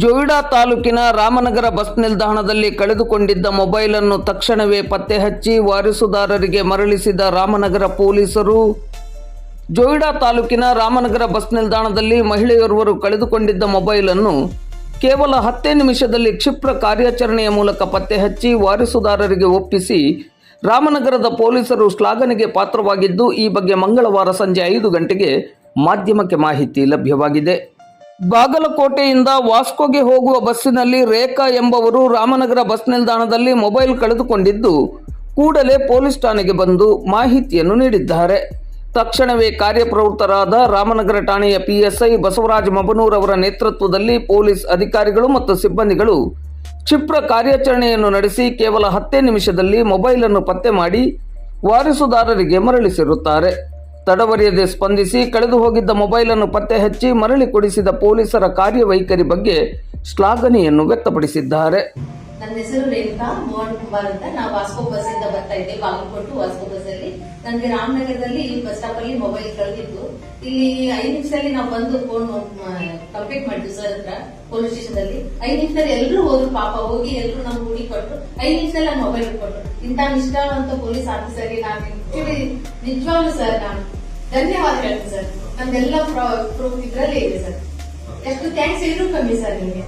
ಜೋಯಿಡಾ ತಾಲೂಕಿನ ರಾಮನಗರ ಬಸ್ ನಿಲ್ದಾಣದಲ್ಲಿ ಕಳೆದುಕೊಂಡಿದ್ದ ಮೊಬೈಲ್ ಅನ್ನು ತಕ್ಷಣವೇ ಪತ್ತೆ ಹಚ್ಚಿ ವಾರಸುದಾರರಿಗೆ ಮರಳಿಸಿದ ರಾಮನಗರ ಪೊಲೀಸರು. ಜೋಯಿಡಾ ತಾಲೂಕಿನ ರಾಮನಗರ ಬಸ್ ನಿಲ್ದಾಣದಲ್ಲಿ ಮಹಿಳೆಯೋರ್ವರು ಕಳೆದುಕೊಂಡಿದ್ದ ಮೊಬೈಲ್ ಅನ್ನು ಕೇವಲ 10 ನಿಮಿಷದಲ್ಲಿ ಕ್ಷಿಪ್ರ ಕಾರ್ಯಾಚರಣೆಯ ಮೂಲಕ ಪತ್ತೆ ಹಚ್ಚಿ ವಾರಸುದಾರರಿಗೆ ಒಪ್ಪಿಸಿ ರಾಮನಗರದ ಪೊಲೀಸರು ಶ್ಲಾಘನೆಗೆ ಪಾತ್ರವಾಗಿದ್ದು, ಈ ಬಗ್ಗೆ ಮಂಗಳವಾರ ಸಂಜೆ 5 ಗಂಟೆಗೆ ಮಾಧ್ಯಮಕ್ಕೆ ಮಾಹಿತಿ ಲಭ್ಯವಾಗಿದೆ. ಬಾಗಲಕೋಟೆಯಿಂದ ವಾಸ್ಕೋಗೆ ಹೋಗುವ ಬಸ್ಸಿನಲ್ಲಿ ರೇಖಾ ಎಂಬವರು ರಾಮನಗರ ಬಸ್ ನಿಲ್ದಾಣದಲ್ಲಿ ಮೊಬೈಲ್ ಕಳೆದುಕೊಂಡಿದ್ದು, ಕೂಡಲೇ ಪೊಲೀಸ್ ಠಾಣೆಗೆ ಬಂದು ಮಾಹಿತಿಯನ್ನು ನೀಡಿದ್ದಾರೆ. ತಕ್ಷಣವೇ ಕಾರ್ಯಪ್ರವೃತ್ತರಾದ ರಾಮನಗರ ಠಾಣೆಯ PSI ಬಸವರಾಜ ಮಬನೂರ್ ಅವರ ನೇತೃತ್ವದಲ್ಲಿ ಪೊಲೀಸ್ ಅಧಿಕಾರಿಗಳು ಮತ್ತು ಸಿಬ್ಬಂದಿಗಳು ಕ್ಷಿಪ್ರ ಕಾರ್ಯಾಚರಣೆಯನ್ನು ನಡೆಸಿ ಕೇವಲ 10 ನಿಮಿಷದಲ್ಲಿ ಮೊಬೈಲ್ ಅನ್ನು ಪತ್ತೆ ಮಾಡಿ ವಾರಸುದಾರರಿಗೆ ಮರಳಿಸಿರುತ್ತಾರೆ. ತಡವರಿಯದೆ ಸ್ಪಂದಿಸಿ ಕಳೆದು ಹೋಗಿದ್ದ ಮೊಬೈಲ್ ಅನ್ನು ಪತ್ತೆ ಹಚ್ಚಿ ಮರಳಿ ಕೊಡಿಸಿದ ಪೊಲೀಸರ ಕಾರ್ಯವೈಖರಿ ಬಗ್ಗೆ ಶ್ಲಾಘನೆಯನ್ನು ವ್ಯಕ್ತಪಡಿಸಿದ್ದಾರೆ. ನನ್ನ ಹೆಸರು ರೇಖಾ ಮೋಹನ್ ಕುಮಾರ್ ಅಂತ. ನಾವು ವಾಸ್ಕೋ ಬಸ್ ಇಂದ ಬರ್ತಾ ಇದ್ದೆ, ಬಾಗಲಕೋಟೆ ವಾಸ್ಕೋ ಬಸ್ ಅಲ್ಲಿ. ನನಗೆ ರಾಮನಗರದಲ್ಲಿ ಬಸ್ ಸ್ಟಾಪ್ ಅಲ್ಲಿ ಮೊಬೈಲ್ ಕಳೆದಿತ್ತು. ಇಲ್ಲಿ 5 ನಿಮಿಷದಲ್ಲಿ ನಾವು ಬಂದು ಫೋನ್ ಕಂಪ್ಲೀಟ್ ಮಾಡಿದ್ವಿ ಸರ್ ಹತ್ರ ಪೊಲೀಸ್ ಸ್ಟೇಷನ್ ಅಲ್ಲಿ. 5 ನಿಮಿಷದಲ್ಲಿ ಎಲ್ಲರೂ ಹೋದ್ರು, ಪಾಪ ಹೋಗಿ ಎಲ್ಲರೂ ನಮ್ಗೆ ಹುಡಿ ಕೊಟ್ಟರು. 5 ನಿಮಿಷದಲ್ಲಿ ನಾನು ಮೊಬೈಲ್ ಕೊಟ್ಟರು. ಇಂಥ ನಿಷ್ಠಾವಂತ ಪೊಲೀಸ್ ಆಫೀಸರ್ಗೆ ನಾನು ನಿಜವಾಗ್ಲೂ ಸರ್ ನಾನು ಧನ್ಯವಾದ ಹೇಳ್ತೀನಿ ಸರ್. ನಮ್ದೆಲ್ಲ ಪ್ರೂಫ್ ಇದ್ರಲ್ಲೇ ಇದೆ ಸರ್. ಎಷ್ಟು ಥ್ಯಾಂಕ್ಸ್ ಇದ್ರು ಕಮ್ಮಿ ಸರ್ ನಿಮಗೆ.